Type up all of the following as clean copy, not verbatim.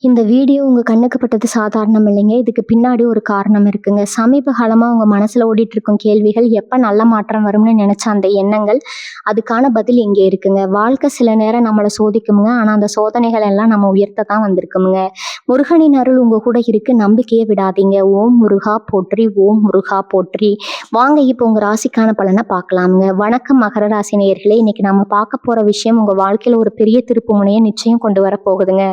இந்த வீடியோ உங்க கண்ணுக்கு பட்டது சாதாரணம் இல்லைங்க. இதுக்கு பின்னாடி ஒரு காரணம் இருக்குங்க. சமீப காலமா உங்க மனசுல ஓடிட்டு இருக்கும் கேள்விகள், எப்ப நல்ல மாற்றம் வரும்னு நினைச்ச அந்த எண்ணங்கள், அதுக்கான பதில் இங்கே இருக்குங்க. வாழ்க்கை சில நேரம் நம்மள சோதிக்குமுங்க. ஆனா அந்த சோதனைகள் எல்லாம் நம்ம உயர்த்த தான் வந்திருக்குமுங்க. முருகனின் அருள் உங்க கூட இருக்கு. நம்பிக்கையை விடாதீங்க. ஓம் முருகா போற்றி, ஓம் முருகா போற்றி. வாங்க இப்போ உங்க ராசிக்கான பலனை பார்க்கலாமுங்க. வணக்கம் மகர ராசி நேயர்களே. இன்னைக்கு நம்ம பார்க்க போற விஷயம் உங்க வாழ்க்கையில ஒரு பெரிய திருப்பு முனையை நிச்சயம் கொண்டு வர போகுதுங்க.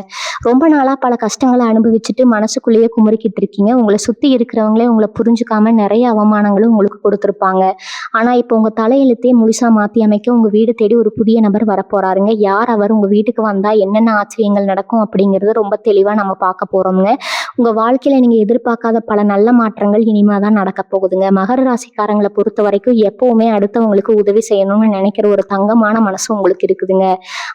ரொம்ப நாளா பல கஷ்டங்களை அனுபவிச்சுட்டு மனசுக்குள்ளேயே குமுறிக்கிட்டு இருக்கீங்க. உங்களை சுத்தி இருக்கிறவங்களே உங்களை புரிஞ்சுக்காம நிறைய அவமானங்களும் உங்களுக்கு கொடுத்துருப்பாங்க. ஆனா இப்போ உங்க தலையெழுத்தே முழுசா மாத்தி அமைக்க உங்க வீடு தேடி ஒரு புதிய நபர் வரப்போறாருங்க. யார் அவர், உங்க வீட்டுக்கு வந்தா என்னென்ன ஆச்சரியங்கள் நடக்கும் அப்படிங்கறது ரொம்ப தெளிவா நம்ம பார்க்க போறோம்ங்க. உங்க வாழ்க்கையில நீங்க எதிர்பார்க்காத பல நல்ல மாற்றங்கள் இனிமே தான் நடக்க போகுதுங்க. மகர ராசிக்காரங்களை பொறுத்த வரைக்கும் எப்பவுமே அடுத்தவங்களுக்கு உதவி செய்யணும்னு நினைக்கிற ஒரு தங்கமான மனசு உங்களுக்கு இருக்குதுங்க.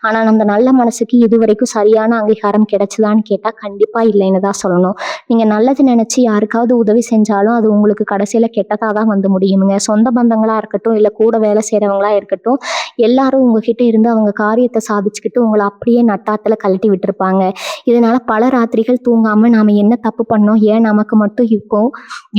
ஆனா அந்த நல்ல மனசுக்கு இது வரைக்கும் சரியான அங்கீகாரம் கிடைச்சதான்னு கேட்டா கண்டிப்பா இல்லைன்னு தான் சொல்லணும். நீங்க நல்லது நினைச்சு யாருக்காவது உதவி செஞ்சாலும் அது உங்களுக்கு கடைசியில கெட்டதா தான் வந்து முடியுமுங்க. சொந்த பந்தங்களா இருக்கட்டும், இல்ல கூட வேலை செய்யறவங்களா இருக்கட்டும், எல்லாரும் உங்ககிட்ட இருந்து அவங்க காரியத்தை சாதிச்சுக்கிட்டு உங்களை அப்படியே நட்டாத்துல கழட்டி விட்டுருப்பாங்க. இதனால பல ராத்திரிகள் தூங்காம நாம என்ன தப்பு பண்ணோம், ஏன் நமக்கு மட்டும் இப்போ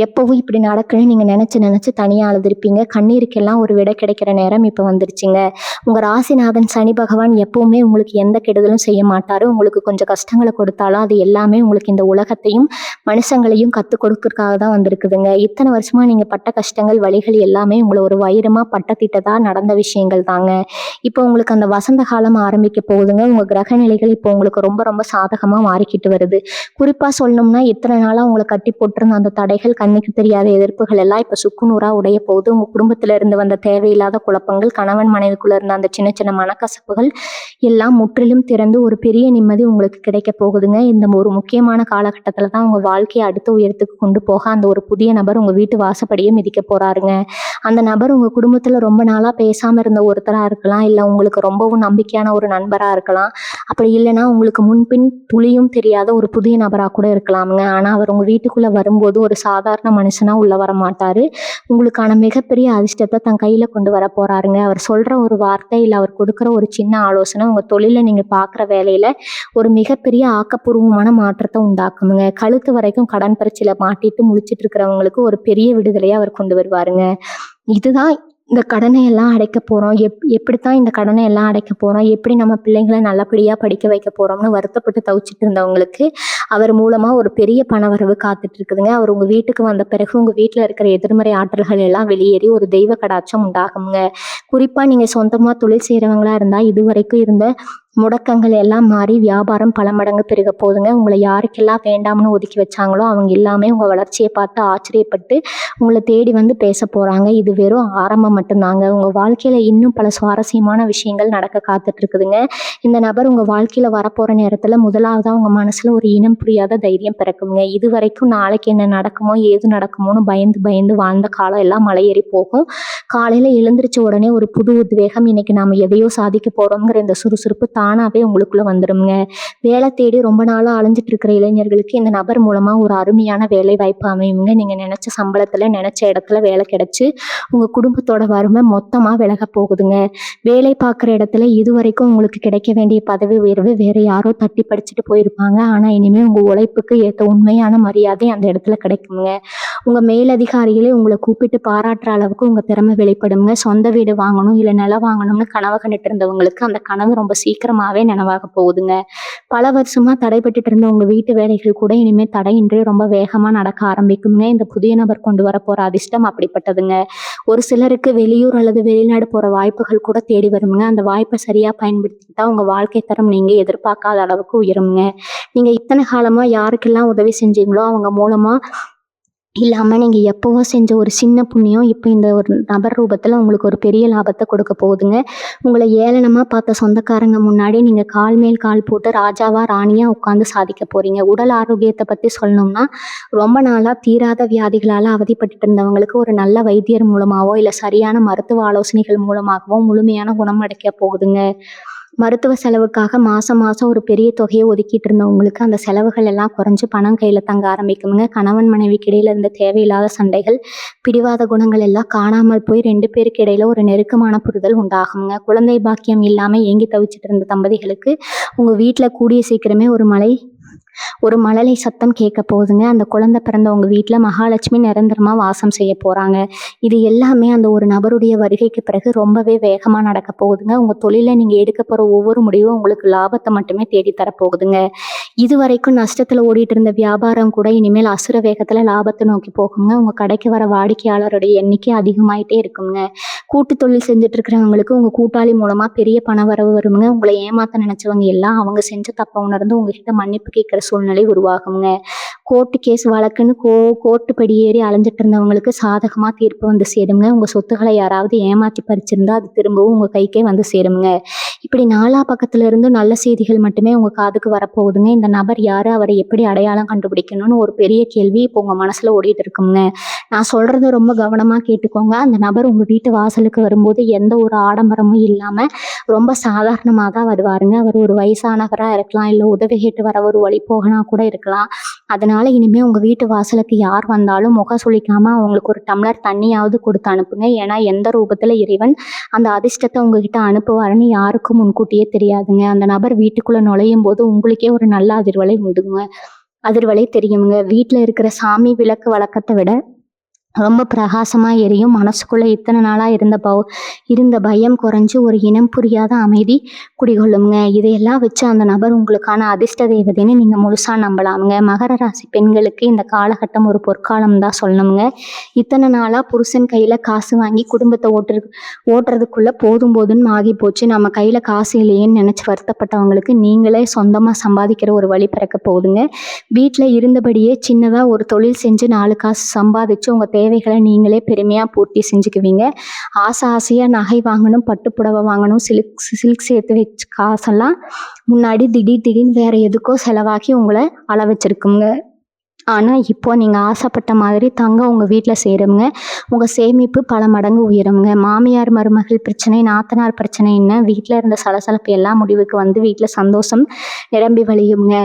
எப்பவும் இப்படி நடக்குன்னு நீங்க நினைச்சு நினைச்சு தனியா அழுதுருப்பீங்க. கண்ணீருக்கெல்லாம் ஒரு விடை கிடைக்கிற நேரம் இப்ப வந்துருச்சுங்க. உங்க ராசிநாதன் சனி பகவான் எப்பவுமே உங்களுக்கு எந்த கெடுதலும் செய்ய மாட்டாரு. உங்களுக்கு கொஞ்சம் கஷ்டங்களை கொடுத்தாலும் அது எல்லாமே உங்களுக்கு இந்த உலகத்தையும் மனுஷங்களையும் கத்துக் கொடுக்கறதுக்காக தான் வந்திருக்குதுங்க. இத்தனை வருஷமா நீங்க பட்ட கஷ்டங்கள் வலிகள் எல்லாமே உங்களை ஒரு வைரமா பட்டத்திட்டதா நடந்த விஷயங்கள் தாங்க. இப்போ உங்களுக்கு அந்த வசந்த காலம் ஆரம்பிக்க போகுதுங்க. உங்க கிரக நிலைகள் இப்போ உங்களுக்கு ரொம்ப ரொம்ப சாதகமா மாறிக்கிட்டு வருது. குறிப்பா சொல்லணும்னா இத்தனை நாளா உங்களை கட்டி போட்டிருந்த அந்த தடைகள், கண்ணுக்கு தெரியாத எதிர்ப்புகள் எல்லாம் இப்ப சுக்குநூறா உடைய போகுது. உங்க குடும்பத்துல இருந்து வந்த தேவையில்லாத குழப்பங்கள், கணவன் மனைவிக்குள்ள இருந்த அந்த சின்ன சின்ன மனக்கசப்புகள் எல்லாம் முற்றிலும் திறந்து ஒரு பெரிய நிம்மதி உங்களுக்கு கிடைக்க போகுதுங்க. இந்த ஒரு முக்கியமான காலகட்டத்துல தான் உங்க வாழ்க்கையை அடுத்த உயரத்துக்கு கொண்டு போக அந்த ஒரு புதிய நபர் உங்க வீட்டு வாசப்படியே மிதிக்க போறாருங்க. அந்த நபர் உங்க குடும்பத்துல ரொம்ப நாளா பேசாம இருந்த ஒருத்தரா இருக்கலாம், இல்ல உங்களுக்கு ரொம்பவும் நம்பிக்கையான ஒரு நண்பரா இருக்கலாம், அப்படி இல்லைன்னா உங்களுக்கு முன்பின் துளியும் தெரியாத ஒரு புதிய நபரா கூட இருக்கலாமுங்க. ஆனா அவர் உங்க வீட்டுக்குள்ள வரும்போது ஒரு சாதாரண மனுஷனா உள்ள வர மாட்டாரு. உங்களுக்கான மிகப்பெரிய அதிர்ஷ்டத்தை தன் கையில கொண்டு வர போறாருங்க. அவர் சொல்ற ஒரு வார்த்தை, இல்ல அவர் கொடுக்குற ஒரு சின்ன ஆலோசனை உங்க தொழில நீங்க பாக்குற வேலையில ஒரு மிகப்பெரிய ஆக்கப்பூர்வமான மாற்றத்தை உண்டாக்குமுங்க. கழுத்து வரைக்கும் கடன் பிரச்சனையில மாட்டிட்டு முழிச்சிட்டு இருக்கிறவங்களுக்கு ஒரு பெரிய விடுதலையை அவர் கொண்டு வருவாருங்க. இதுதான் இந்த கடனை எல்லாம் அடைக்க போறோம், எப்படித்தான் இந்த கடனை எல்லாம் அடைக்க போறோம், எப்படி நம்ம பிள்ளைங்களை நல்லபடியா படிக்க வைக்க போறோம்னு வருத்தப்பட்டு தவிச்சிட்டு இருந்தவங்களுக்கு அவர் மூலமா ஒரு பெரிய பணவரவு காத்துட்டு இருக்குதுங்க. அவர் உங்க வீட்டுக்கு வந்த பிறகு உங்க வீட்டுல இருக்கிற எதிர்மறை ஆற்றல்கள் எல்லாம் வெளியேறி ஒரு தெய்வ கடாட்சம் உண்டாகுங்க. குறிப்பா நீங்க சொந்தமா தொழில் செய்யறவங்களா இருந்தா இதுவரைக்கும் இருந்த முடக்கங்கள் எல்லாம் மாறி வியாபாரம் பல மடங்கு பெருக போகுதுங்க. உங்களை யாருக்கெல்லாம் வேண்டாம்னு ஒதுக்கி வச்சாங்களோ அவங்க எல்லாமே உங்க வளர்ச்சியை பார்த்து ஆச்சரியப்பட்டு உங்களை தேடி வந்து பேச போறாங்க. இது வெறும் ஆரம்பம் மட்டும்தாங்க. உங்க வாழ்க்கையில இன்னும் பல சுவாரஸ்யமான விஷயங்கள் நடக்க காத்துட்டு இருக்குதுங்க. இந்த நபர் உங்க வாழ்க்கையில வரப்போற நேரத்துல முதலாவதா உங்க மனசுல ஒரு இனம் புரியாத தைரியம் பிறக்குங்க. இது வரைக்கும் நாளைக்கு என்ன நடக்குமோ ஏது நடக்குமோன்னு பயந்து பயந்து வாழ்ந்த காலம் எல்லாம் மலையேறி போகும். காலையில எழுந்திரிச்ச உடனே ஒரு புது உத்வேகம், இன்னைக்கு நாம எதையோ சாதிக்க போறோம்ங்கிற இந்த சுறுசுறுப்பு தானாவே உங்களுக்குள்ள வந்துடுங்க. வேலை தேடி ரொம்ப நாளா அலைஞ்சிட்டு இருக்கிற இளைஞர்களுக்கு இந்த நபர் மூலமா ஒரு அருமையான வேலை வாய்ப்பு அமையுங்க. நீங்க நினைச்ச சம்பளத்துல நினைச்ச இடத்துல வேலை கிடைச்சு உங்க குடும்பத்தோட வறுமை மொத்தமா விலக போகுதுங்க. வேலை பார்க்குற இடத்துல இதுவரைக்கும் உங்களுக்கு கிடைக்க வேண்டிய பதவி உயர்வு வேற யாரோ தட்டி படிச்சுட்டு போயிருப்பாங்க. ஆனா இனிமே உங்க உழைப்புக்கு ஏற்ற உண்மையான மரியாதை அந்த இடத்துல கிடைக்குங்க. உங்க மேலதிகாரிகளே உங்களை கூப்பிட்டு பாராட்டுற அளவுக்கு உங்க திறமை வெளிப்படுங்க. சொந்த வீடு வாங்கணும், இல்ல நிலம் வாங்கணும்னு கனவு கண்டுட்டு இருந்தவங்களுக்கு அந்த கனவு ரொம்ப சீக்கிரமாவே நினைவாக போகுதுங்க. பல வருஷமா தடைபட்டு இருந்த உங்க வீட்டு வேலைகள் கூட இனிமே தடையின்றி ரொம்ப வேகமா நடக்க ஆரம்பிக்குங்க. இந்த புதிய நபர் கொண்டு வர போற அதிர்ஷ்டம் அப்படிப்பட்டதுங்க. ஒரு சிலருக்கு வெளியூர் அல்லது வெளிநாடு போற வாய்ப்புகள் கூட தேடி வருங்க. அந்த வாய்ப்பை சரியா பயன்படுத்திக்கிட்டா உங்க வாழ்க்கை தரம் நீங்க எதிர்பார்க்காத அளவுக்கு உயருங்க. நீங்க இத்தனை காலமா யாருக்கெல்லாம் உதவி செஞ்சீங்களோ அவங்க மூலமா இல்லாம நீங்க எப்பவோ செஞ்ச ஒரு சின்ன புண்ணியம் இப்போ இந்த ஒரு நபர் ரூபத்துல உங்களுக்கு ஒரு பெரிய லாபத்தை கொடுக்க போகுதுங்க. உங்களை ஏளனமா பார்த்த சொந்தக்காரங்க முன்னாடி நீங்க கால் மேல் கால் போட்டு ராஜாவா ராணியா உட்கார்ந்து சாதிக்க போறீங்க. உடல் ஆரோக்கியத்தை பத்தி சொல்லணும்னா ரொம்ப நாளா தீராத வியாதிகளால அவதிப்பட்டு இருந்தவங்களுக்கு ஒரு நல்ல வைத்தியர் மூலமாவோ இல்ல சரியான மருத்துவ ஆலோசனைகள் மூலமாகவோ முழுமையான குணம் அடைக்க போகுதுங்க. மருத்துவ செலவுக்காக மாசம் மாசம் ஒரு பெரிய தொகையை ஒதுக்கிட்டு இருந்தவங்களுக்கு அந்த செலவுகள் எல்லாம் குறைஞ்சு பணம் கையில தங்க ஆரம்பிக்குங்க. கணவன் மனைவிக்கு இடையில இருந்த தேவையில்லாத சண்டைகள், பிடிவாத குணங்கள் எல்லாம் காணாமல் போய் 2 பேருக்கு இடையில ஒரு நெருக்கமான புரிதல் உண்டாகுங்க. குழந்தை பாக்கியம் இல்லாம ஏங்கி தவிச்சிட்டு இருந்த தம்பதிகளுக்கு உங்க வீட்டுல கூடிய சீக்கிரமே ஒரு மலை ஒரு மழலை சத்தம் கேட்க போகுதுங்க. அந்த குழந்தை பிறந்த உங்க வீட்ல மகாலட்சுமி நிரந்தரமா வாசம் செய்ய போறாங்க. இது எல்லாமே அந்த ஒரு நபருடைய வருகைக்கு பிறகு ரொம்பவே வேகமா நடக்க போகுதுங்க. உங்க தொழில்ல நீங்க எடுக்க போற ஒவ்வொரு முடிவும் உங்களுக்கு லாபத்த மட்டுமே தேடி தரப்போகுதுங்க. இதுவரைக்கும் நஷ்டத்துல ஓடிட்டு இருந்த வியாபாரம் கூட இனிமேல் அசுர வேகத்துல லாபத்த நோக்கி போகுங்க. உங்க கடைக்கு வர வாடிக்கையாளருடைய எண்ணிக்கை அதிகமாயிட்டே இருக்குங்க. கூட்டு தொழில் செஞ்சுட்டு இருக்கிறவங்களுக்கு உங்க கூட்டாளி மூலமா பெரிய பணவரவு வருங்க. உங்களை ஏமாத்த நினைச்சவங்க எல்லாம் அவங்க செஞ்ச தப்ப உணர்ந்து உங்ககிட்ட மன்னிப்பு கேட்கிற சூழ்நிலை உருவாகுங்க. கோர்ட்டு கேஸ் வழக்குன்னு கோர்ட்டு படி ஏறி அலைஞ்சிட்டு இருந்தவங்களுக்கு சாதகமா தீர்ப்பு வந்து சேருங்க. உங்க சொத்துக்களை யாராவது ஏமாத்தி பறிச்சிருந்தா அது திரும்பவும் உங்க கைக்கே வந்து சேருங்க. இப்படி நாலா பக்கத்துல இருந்தும் நல்ல செய்திகள் மட்டுமே உங்க காதுக்கு வரப்போகுதுங்க. இந்த நபர் யாரு, அவரை எப்படி அடையாளம் கண்டுபிடிக்கணும்னு ஒரு பெரிய கேள்வி இப்போ உங்க மனசுல ஓடிட்டு இருக்குங்க. நான் சொல்றத ரொம்ப கவனமா கேட்டுக்கோங்க. அந்த நபர் உங்க வீட்டு வாசலுக்கு வரும்போது எந்த ஒரு ஆடம்பரமும் இல்லாம ரொம்ப சாதாரணமா தான் வருவாருங்க. அவர் ஒரு வயசானவரா இருக்கலாம், இல்ல உதவி கேட்டு வர ஒரு வழிபோகனா கூட இருக்கலாம். அதனால இனிமே உங்க வீட்டு வாசலுக்கு யார் வந்தாலும் முகம் சுளிக்காம அவங்களுக்கு ஒரு டம்ளர் தண்ணியாவது கொடுத்து அனுப்புங்க. ஏன்னா எந்த ரூபத்துல இறைவன் அந்த அதிர்ஷ்டத்தை உங்ககிட்ட அனுப்புவாருன்னு யாருக்கும் முன்கூட்டியே தெரியாதுங்க. அந்த நபர் வீட்டுக்குள்ள நுழையும் போது உங்களுக்கே ஒரு நல்ல அதிர்வலை தெரியுங்க. வீட்டுல இருக்கிற சாமி விளக்கு வழக்கத்தை விட ரொம்ப பிரகாசமா எரியும். மனசுக்குள்ள இத்தனை நாளா இருந்த பயம் குறைஞ்சு ஒரு இனம் புரியாத அமைதி குடிகொள்ளுங்க. இதையெல்லாம் வச்சு அந்த நபர் உங்களுக்கான அதிர்ஷ்ட தேவதைன்னு நீங்க முழுசா நம்பலாமுங்க. மகர ராசி பெண்களுக்கு இந்த காலகட்டம் ஒரு பொற்காலம் தான் சொல்லணுங்க. இத்தனை நாளா புருஷன் கையில காசு வாங்கி குடும்பத்தை ஓட்டுறதுக்குள்ள போதும்னு ஆகி போச்சு. நம்ம கையில காசு இல்லையேன்னு நினைச்சு வருத்தப்பட்டவங்களுக்கு நீங்களே சொந்தமா சம்பாதிக்கிற ஒரு வழி பிறக்க போகுதுங்க. வீட்டுல இருந்தபடியே சின்னதா ஒரு தொழில் செஞ்சு 4 காசு சம்பாதிச்சு உங்க தேவைகளை நீங்களே பெருமையா பூர்த்தி செஞ்சுக்குவீங்க. ஆசையா நகை வாங்கணும், பட்டு புடவை வாங்கணும், சில்க் சேர்த்து வச்சு காசெல்லாம் முன்னாடி திடீர்னு வேற எதுக்கோ செலவாக்கி உங்களை அள வச்சிருக்குங்க. ஆனா இப்போ நீங்க ஆசைப்பட்ட மாதிரி தங்கம் உங்க வீட்டுல சேருங்க. உங்க சேமிப்பு பல மடங்கு உயருங்க. மாமியார் மருமகள் பிரச்சனை, நாத்தனார் பிரச்சனைன்னு வீட்டுல இருந்த சலசலப்பு எல்லாம் முடிவுக்கு வந்து வீட்டுல சந்தோஷம் நிரம்பி வழியுங்க.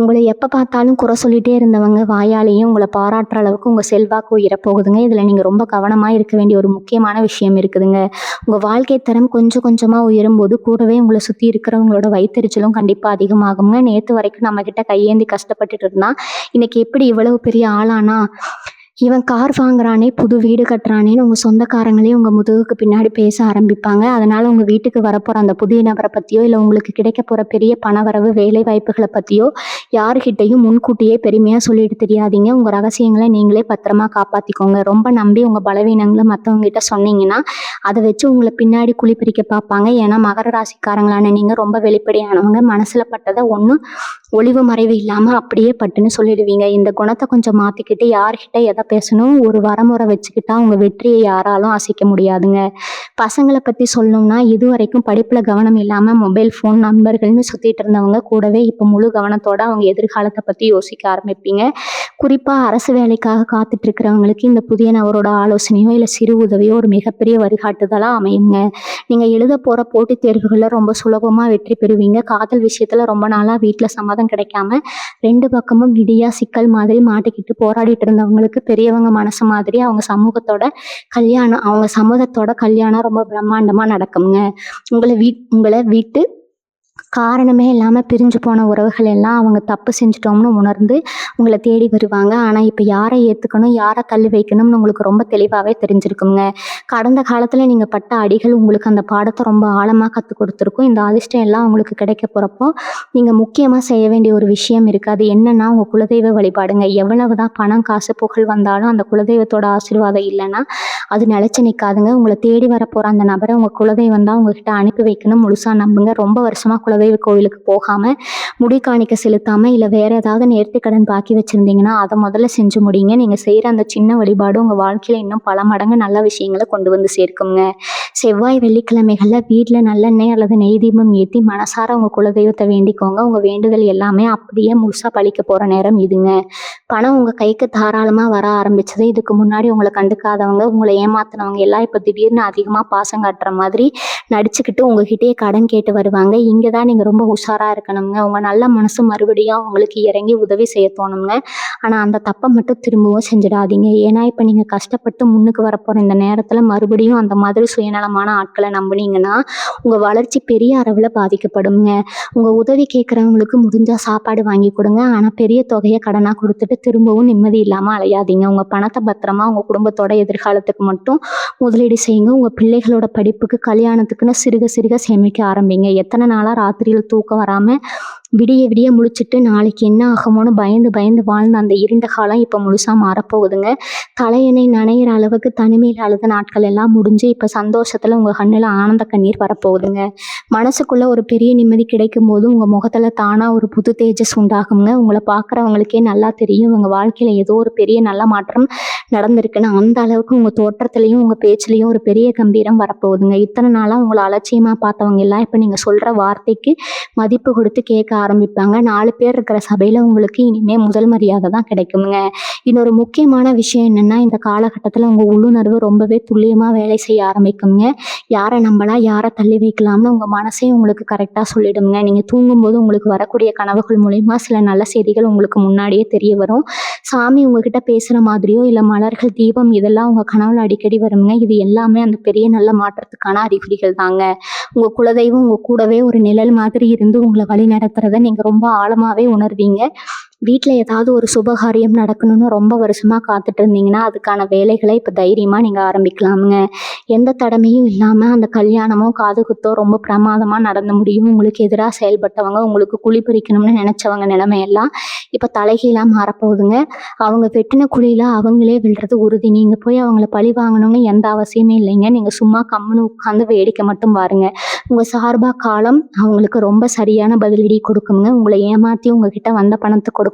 உங்களை எப்போ பார்த்தாலும் குறை சொல்லிட்டே இருந்தவங்க வாயாலேயும் உங்களை பாராட்டுற அளவுக்கு உங்கள் செல்வாக்கு உயரப்போகுதுங்க. இதில் நீங்கள் ரொம்ப கவனமாக இருக்க வேண்டிய ஒரு முக்கியமான விஷயம் இருக்குதுங்க. உங்கள் வாழ்க்கை தரம் கொஞ்சம் கொஞ்சமாக உயரும்போது கூடவே உங்களை சுற்றி இருக்கிறவங்களோட வயிற்றெரிச்சலும் கண்டிப்பாக அதிகமாகுங்க. நேற்று வரைக்கும் நம்மக்கிட்ட கையேந்தி கஷ்டப்பட்டுட்டு இருந்தா இன்னைக்கு எப்படி இவ்வளவு பெரிய ஆளானா, இவன் கார் வாங்குறானே, புது வீடு கட்டுறானேன்னு உங்கள் சொந்தக்காரங்களே உங்கள் முதுகுக்கு பின்னாடி பேச ஆரம்பிப்பாங்க. அதனால் உங்கள் வீட்டுக்கு வரப்போகிற அந்த புதிய நபரை பற்றியோ இல்லை உங்களுக்கு கிடைக்க போகிற பெரிய பணவரவு வேலை வாய்ப்புகளை பற்றியோ யாருக்கிட்டையும் முன்கூட்டியே பெருமையாக சொல்லிட்டு தெரியாதீங்க. உங்கள் ரகசியங்களை நீங்களே பத்திரமா காப்பாற்றிக்கோங்க. ரொம்ப நம்பி உங்கள் பலவீனங்களை மற்றவங்ககிட்ட சொன்னீங்கன்னா அதை வச்சு உங்களை பின்னாடி குழிப்பிரிக்க பார்ப்பாங்க. ஏன்னா மகர ராசிக்காரங்களான நீங்கள் ரொம்ப வெளிப்படையானவங்க. மனசில் பட்டதை ஒன்றும் ஒளிவு மறைவு இல்லாமல் அப்படியே பட்டுன்னு சொல்லிடுவீங்க. இந்த குணத்தை கொஞ்சம் மாற்றிக்கிட்டு யார்கிட்ட எதை பேசணும் ஒரு வரமுறை வச்சுக்கிட்டா உங்கள் வெற்றியை யாராலும் அசைக்க முடியாதுங்க. பசங்களை பற்றி சொல்லணும்னா இது வரைக்கும் படிப்பில் கவனம் இல்லாமல் மொபைல் ஃபோன் நண்பர்கள்னு சுற்றிட்டு இருந்தவங்க கூடவே இப்போ முழு கவனத்தோட அவங்க எதிர்காலத்தை பற்றி யோசிக்க ஆரம்பிப்பீங்க. குறிப்பாக அரசு வேலைக்காக காத்துட்டு இருக்கிறவங்களுக்கு இந்த புதிய நபரோட ஆலோசனையோ இல்லை சிறு உதவியோ ஒரு மிகப்பெரிய வழிகாட்டுதலாக அமையுங்க. நீங்கள் எழுத போகிற போட்டித் தேர்வுகளில் ரொம்ப சுலபமாக வெற்றி பெறுவீங்க. காதல் விஷயத்தில் ரொம்ப நாளாக வீட்டில் சம்மதம் கிடைக்காம 2 பக்கமும் விடியா சிக்கல் மாதிரி மாட்டிக்கிட்டு போராடிட்டு இருந்தவங்களுக்கு பெரியவங்க மனசு மாதிரி அவங்க சமூகத்தோட கல்யாணம் ரொம்ப பிரம்மாண்டமா நடக்குங்க. உங்களை வீட்டு காரணமே இல்லாமல் பிரிஞ்சு போன உறவுகள் எல்லாம் அவங்க தப்பு செஞ்சிட்டோம்னு உணர்ந்து உங்களை தேடி வருவாங்க. ஆனால் இப்போ யாரை ஏற்றுக்கணும் யாரை தள்ளி வைக்கணும்னு உங்களுக்கு ரொம்ப தெளிவாகவே தெரிஞ்சிருக்குங்க. கடந்த காலத்தில் நீங்கள் பட்ட அடிகள் உங்களுக்கு அந்த பாடத்தை ரொம்ப ஆழமாக கற்றுக் கொடுத்துருக்கும். இந்த அதிர்ஷ்டம் எல்லாம் உங்களுக்கு கிடைக்க போகிறப்போ நீங்கள் முக்கியமாக செய்ய வேண்டிய ஒரு விஷயம் இருக்குது. அது என்னன்னா உங்கள் குலதெய்வ வழிபாடுங்க. எவ்வளவு தான் பணம் காசு புகழ் வந்தாலும் அந்த குலதெய்வத்தோட ஆசீர்வாதம் இல்லைன்னா அது நிலைச்சு நிற்காதுங்க. உங்களை தேடி வரப்போகிற அந்த நபரை உங்கள் குலதெய்வம் தான் உங்ககிட்ட அனுப்பி வைக்கணும் முழுசாக நம்புங்க. ரொம்ப வருஷமாக குலதெய்வ கோவிலுக்கு போகாமல் முடி காணிக்க செலுத்தாமல் இல்லை வேற ஏதாவது நேர்த்திக்கடன் பாக்கி வச்சுருந்தீங்கன்னா அதை முதல்ல செஞ்சு முடியுங்க. நீங்கள் செய்கிற அந்த சின்ன வழிபாடு உங்கள் வாழ்க்கையில் இன்னும் பல மடங்கு நல்ல விஷயங்களை கொண்டு வந்து சேர்க்குங்க. செவ்வாய் வெள்ளிக்கிழமைகளில் வீட்டில் நல்லெண்ணெய் அல்லது நெய் தீபம் ஏற்றி மனசார உங்கள் குலதெய்வத்தை வேண்டிக்கோங்க. உங்கள் வேண்டுதல் எல்லாமே அப்படியே முழுசாக பழிக்க போகிற நேரம் இதுங்க. பணம் உங்கள் கைக்கு தாராளமாக வர ஆரம்பிச்சது. இதுக்கு முன்னாடி உங்களை கண்டுக்காதவங்க உங்களை ஏமாத்தினவங்க எல்லாம் இப்போ திடீர்னு அதிகமாக பாசம் காட்டுற மாதிரி நடிச்சுக்கிட்டு உங்ககிட்டயே கடன் கேட்டு வருவாங்க. இங்கே தான் நீங்கள் ரொம்ப உஷாராக இருக்கணுங்க. உங்கள் நல்ல மனசு மறுபடியும் அவங்களுக்கு இறங்கி உதவி செய்ய தோணுங்க. ஆனால் அந்த தப்பை மட்டும் திரும்பவும் செஞ்சிடாதீங்க. ஏன்னா இப்போ நீங்கள் கஷ்டப்பட்டு முன்னுக்கு வரப்போகிற இந்த நேரத்தில் மறுபடியும் அந்த மாதிரி சுயநலமான ஆட்களை நம்புனீங்கன்னா உங்கள் வளர்ச்சி பெரிய அளவில் பாதிக்கப்படுங்க. உங்கள் உதவி கேட்குறவங்களுக்கு முடிஞ்சால் சாப்பாடு வாங்கி கொடுங்க. ஆனால் பெரிய தொகையை கடனாக கொடுத்துட்டு திரும்பவும் நிம்மதி இல்லாமல் அலையாதீங்க. உங்கள் பணத்தை பத்திரமா உங்கள் குடும்பத்தோட எதிர்காலத்துக்கு மட்டும் முதலீடு செய்யுங்க. உங்கள் பிள்ளைகளோட படிப்புக்கு கல்யாணத்துக்குன்னு சிறுக சிறுக சேமிக்க ஆரம்பிங்க. எத்தனை நாளாக ராத்திரியில் தூக்கம் வராமல் விடிய விடிய முழிச்சிட்டு நாளைக்கு என்ன ஆகுமோன்னு பயந்து பயந்து வாழ்ந்த அந்த இருண்ட காலம் இப்போ முழுசாக மாறப்போகுதுங்க. தலையணை நனையிற அளவுக்கு தனிமையில் அழுத நாட்கள் எல்லாம் முடிஞ்சு இப்போ சந்தோஷத்தில் உங்கள் கண்ணில் ஆனந்த கண்ணீர் வரப்போகுதுங்க. மனசுக்குள்ளே ஒரு பெரிய நிம்மதி கிடைக்கும் போது உங்கள் முகத்தில் தானாக ஒரு புது தேஜஸ் உண்டாகுங்க. உங்களை பார்க்குறவங்களுக்கே நல்லா தெரியும் உங்கள் வாழ்க்கையில் ஏதோ ஒரு பெரிய நல்ல மாற்றம் நடந்திருக்குன்னு. அந்த அளவுக்கு உங்கள் தோற்றத்துலேயும் உங்கள் பேச்சுலேயும் ஒரு பெரிய கம்பீரம் வரப்போகுதுங்க. இத்தனை நாளாக உங்களை அலட்சியமாக பார்த்தவங்க எல்லாம் இப்போ நீங்கள் சொல்கிற வார்த்தைக்கு மதிப்பு கொடுத்து கேட்க ஆரம்பிப்பாங்க. 4 பேர் இருக்கிற சபையில் உங்களுக்கு இனிமேல் முதல் மரியாதை தான் கிடைக்குங்க. இன்னொரு முக்கியமான விஷயம் என்னென்னா, இந்த காலகட்டத்தில் உங்கள் உள்ளுணர்வு ரொம்பவே துல்லியமாக வேலை செய்ய ஆரம்பிக்குங்க. யாரை நம்பலாம், யாரை தள்ளி வைக்கலாம்னு உங்கள் மனசே உங்களுக்கு கரெக்டாக சொல்லிடுங்க. நீங்கள் தூங்கும்போது உங்களுக்கு வரக்கூடிய கனவுகள் மூலிமா சில நல்ல செய்திகள் உங்களுக்கு முன்னாடியே தெரிய வரும். சாமி உங்ககிட்ட பேசுகிற மாதிரியோ இல்லை மலர்கள், தீபம் இதெல்லாம் உங்கள் கனவுல அடிக்கடி வருங்க. இது எல்லாமே அந்த பெரிய நல்ல மாற்றத்துக்கான அறிகுறிகள் தாங்க. உங்கள் குலதெய்வம் உங்கள் கூடவே ஒரு நிழல் மாதிரி இருந்து உங்களை வழி நடத்துறத நீங்கள் ரொம்ப ஆழமாகவே உணர்வீங்க. வீட்டில் ஏதாவது ஒரு சுபகாரியம் நடக்கணும்னு ரொம்ப வருஷமாக காத்துட்டு இருந்தீங்கன்னா அதுக்கான வேலைகளை இப்போ தைரியமாக நீங்கள் ஆரம்பிக்கலாமுங்க. எந்த தடமையும் இல்லாமல் அந்த கல்யாணமோ காது குத்தோ ரொம்ப பிரமாதமாக நடந்து முடியும். உங்களுக்கு எதிராக செயல்பட்டவங்க, உங்களுக்கு குழி பறிக்கணும்னு நினச்சவங்க நிலைமையெல்லாம் இப்போ தலைகீழாக மாறப்போகுதுங்க. அவங்க வெட்டின குழியில் அவங்களே விழுறது உறுதி. நீங்கள் போய் அவங்கள பழி வாங்கணும்னு எந்த அவசியமே இல்லைங்க. நீங்கள் சும்மா கம்முன்னு உட்காந்து வேடிக்கை மட்டும் பாருங்க. உங்கள் சார்பாக காலம் அவங்களுக்கு ரொம்ப சரியான பதிலடி கொடுக்குங்க. உங்களை ஏமாற்றி உங்ககிட்ட வந்த பணத்தை கொடுக்குறவங்க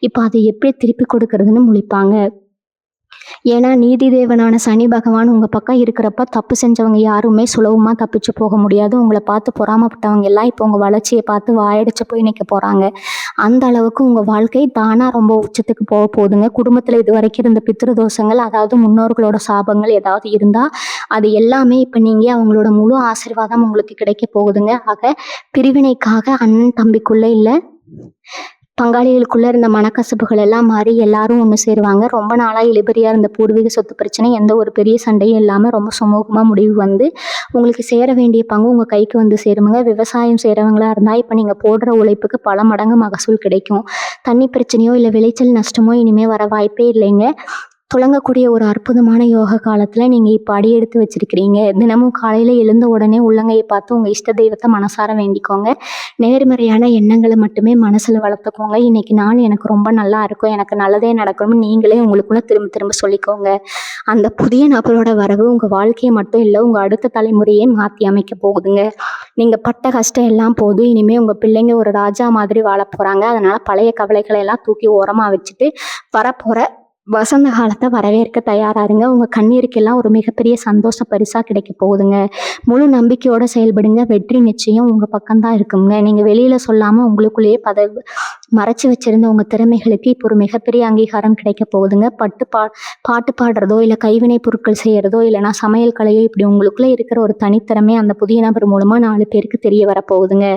இப்போ அதை எப்படி திருப்பி கொடுக்கறதுன்னு முழிப்பாங்க. ஏன்னா நீதி தேவனான சனி பகவான் உங்கள் பக்கம் இருக்கிறப்ப தப்பு செஞ்சவங்க யாருமே சுலபமாக தப்பிச்சு போக முடியாது. உங்களை பார்த்து பொறாமப்பட்டவங்க எல்லாம் இப்போ உங்கள் வளர்ச்சியை பார்த்து வாயடிச்சு போய் நிற்க போகிறாங்க. அந்த அளவுக்கு உங்கள் வாழ்க்கை தானாக ரொம்ப உச்சத்துக்கு போக போகுதுங்க. குடும்பத்தில் இது வரைக்கும் இருந்த பித்ருதோஷங்கள், அதாவது முன்னோர்களோட சாபங்கள் ஏதாவது இருந்தால் அது எல்லாமே இப்போ நீங்கள் அவங்களோட முழு ஆசீர்வாதம் உங்களுக்கு கிடைக்க போகுதுங்க. ஆக பிரிவினைக்காக அண்ணன் தம்பிக்குள்ளே இல்லை பங்காளிகளுக்குள்ளே இருந்த மனக்கசப்புகள் எல்லாம் மாறி எல்லாரும் ஒன்று சேருவாங்க. ரொம்ப நாளாக இழுபறியாக இருந்த பூர்வீக சொத்து பிரச்சனை எந்த ஒரு பெரிய சண்டையும் இல்லாமல் ரொம்ப சுமூகமாக முடிவு வந்து உங்களுக்கு சேர வேண்டிய பங்கு உங்கள் கைக்கு வந்து சேருமுங்க. விவசாயம் செய்கிறவங்களா இருந்தால் இப்போ நீங்கள் போடுற உழைப்புக்கு பல மடங்கு மகசூல் கிடைக்கும். தண்ணி பிரச்சனையோ இல்லை விளைச்சல் நஷ்டமோ இனிமேல் வர வாய்ப்பே இல்லைங்க. துளங்கக்கூடிய ஒரு அற்புதமான யோக காலத்தில் நீங்கள் இப்போ அடி எடுத்து வச்சிருக்கிறீங்க. தினமும் காலையில் எழுந்த உடனே உள்ளங்கையை பார்த்து உங்கள் இஷ்ட தெய்வத்தை மனசார வேண்டிக்கோங்க. நேர்மறையான எண்ணங்களை மட்டுமே மனசில் வளர்த்துக்கோங்க. இன்னைக்கு நாள் எனக்கு ரொம்ப நல்லா இருக்கும், எனக்கு நல்லதே நடக்கணும்னு நீங்களே உங்களுக்குள்ள திரும்ப திரும்ப சொல்லிக்கோங்க. அந்த புதிய நபரோட வரவு உங்கள் வாழ்க்கையை மட்டும் இல்லை, உங்கள் அடுத்த தலைமுறையே மாற்றி அமைக்க போகுதுங்க. நீங்கள் பட்ட கஷ்டம் எல்லாம் போதும். இனிமேல் உங்கள் பிள்ளைங்க ஒரு ராஜா மாதிரி வாழ போகிறாங்க. அதனால் பழைய கவலைகளை எல்லாம் தூக்கி ஓரமாக வச்சுட்டு வரப்போகிற வசந்த காலத்தை வரவேற்க தயாராருங்க. உங்கள் கண்ணீருக்கெல்லாம் ஒரு மிகப்பெரிய சந்தோஷ பரிசாக கிடைக்க போகுதுங்க. முழு நம்பிக்கையோடு செயல்படுங்க. வெற்றி நிச்சயம் உங்கள் பக்கம்தான் இருக்குங்க. நீங்கள் வெளியில் சொல்லாமல் உங்களுக்குள்ளேயே மறைச்சி வச்சிருந்த உங்கள் திறமைகளுக்கு இப்போ ஒரு மிகப்பெரிய அங்கீகாரம் கிடைக்க போகுதுங்க. பாட்டு பாடுறதோ இல்லை கைவினை பொருட்கள் செய்கிறதோ இல்லைனா சமையல் கலையோ, இப்படி உங்களுக்குள்ளே இருக்கிற ஒரு தனித்திறமை அந்த புதிய நபர் மூலமாக 4 பேருக்கு தெரிய வரப்போகுதுங்க.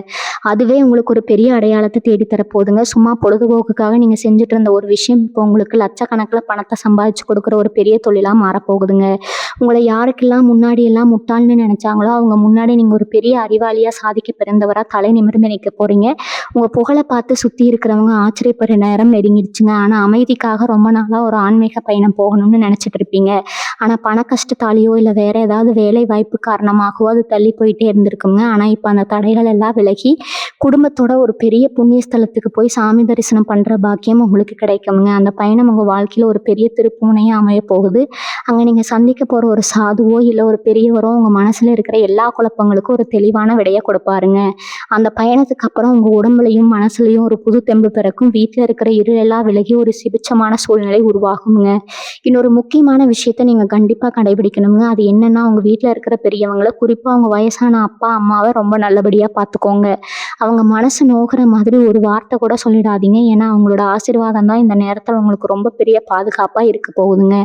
அதுவே உங்களுக்கு ஒரு பெரிய அடையாளத்தை தேடித்தரப்போகுதுங்க. சும்மா பொழுதுபோக்குக்காக நீங்கள் செஞ்சுட்டு இருந்த ஒரு விஷயம் இப்போ உங்களுக்கு லட்சக்கணக்கில் பணத்தை சம்பாதிச்சு கொடுக்குற ஒரு பெரிய தொழிலாக மாறப்போகுதுங்க. உங்களை யாருக்கெல்லாம் முன்னாடி எல்லாம் முட்டாள்னு நினைச்சாங்களோ அவங்க முன்னாடி நீங்கள் ஒரு பெரிய அறிவாளியாக சாதிக்க பிறந்தவராக தலை நிமிர்ந்து நிற்க போகிறீங்க. உங்கள் புகழை பார்த்து சுற்றி இருக்கிறவங்க ஆச்சரியப்படுற நேரம் நெருங்கிடுச்சுங்க. ஆனால் அமைதிக்காக ரொம்ப நாளாக ஒரு ஆன்மீக பயணம் போகணும்னு நினச்சிட்டு இருப்பீங்க. ஆனால் பண கஷ்டத்தாலேயோ இல்லை வேற ஏதாவது வேலை வாய்ப்பு காரணமாகவோ அது தள்ளி போயிட்டே இருந்திருக்குங்க. ஆனால் இப்போ அந்த தடைகள் எல்லாம் விலகி குடும்பத்தோட ஒரு பெரிய புண்ணிய ஸ்தலத்துக்கு போய் சாமி தரிசனம் பண்ணுற பாக்கியம் உங்களுக்கு கிடைக்குங்க. அந்த பயணம் உங்கள் வாழ்க்கையில் ஒரு பெரிய திருப்புமுனையாக அமைய போகுது. அங்கே நீங்கள் சந்திக்க போகிற ஒரு சாதுவோ இல்லை ஒரு பெரியவரோ உங்கள் மனசில் இருக்கிற எல்லா குழப்பங்களுக்கும் ஒரு தெளிவான விடையை கொடுப்பாருங்க. அந்த பயணத்துக்கு அப்புறம் உங்கள் உடம்புலையும் மனசுலையும் ஒரு புது தெம்பு பிறக்கும். வீட்டில் இருக்கிற இருளெல்லாம் விலகி ஒரு சுபிட்சமான சூழ்நிலை உருவாகுங்க. இன்னொரு முக்கியமான விஷயத்த நீங்கள் கண்டிப்பாக கடைபிடிக்கணுங்க. அது என்னன்னா, உங்கள் வீட்டில் இருக்கிற பெரியவங்களை, குறிப்பாக அவங்க வயசான அப்பா அம்மாவை ரொம்ப நல்லபடியாக பார்த்துக்கோங்க. அவங்க மனசு நோகிற மாதிரி ஒரு வார்த்தை கூட சொல்லிடாதீங்க. ஏன்னா அவங்களோட ஆசீர்வாதம் தான் இந்த நேரத்தில் உங்களுக்கு ரொம்ப பெரிய பாதுகாப்பாக இருக்க போகுதுங்க.